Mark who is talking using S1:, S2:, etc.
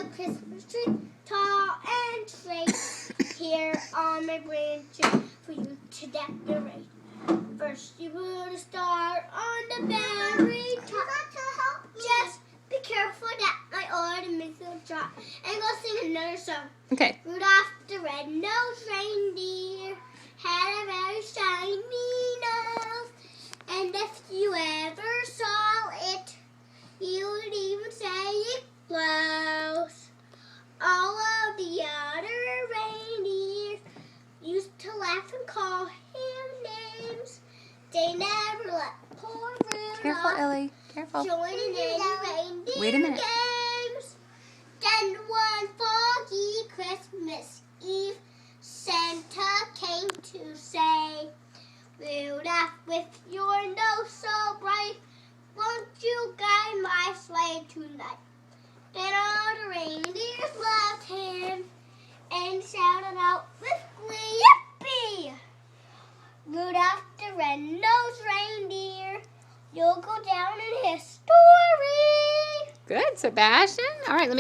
S1: the Christmas tree, tall and straight. Here on my branches for you to decorate. First, you put a star on the very top. Just be careful that my ornaments don't drop. And go sing another song.
S2: Okay.
S1: Rudolph the red-nosed reindeer had a very shiny nose. And if you ever saw it, you would even say it glows. All of the other reindeers used to laugh and call him names. They never let poor Rudolph
S2: Careful, Ellie. Careful.
S1: join in any reindeer
S2: Wait a minute.
S1: games. Then one foggy Christmas Eve, Santa came to say, Rudolph, with your nose so bright, won't you guide my sleigh tonight? Then all the reindeers loved him and shouted out with glee, Yippee! Rudolph the red-nosed reindeer, you'll go down in history.
S2: Good, Sebastian. All right, let me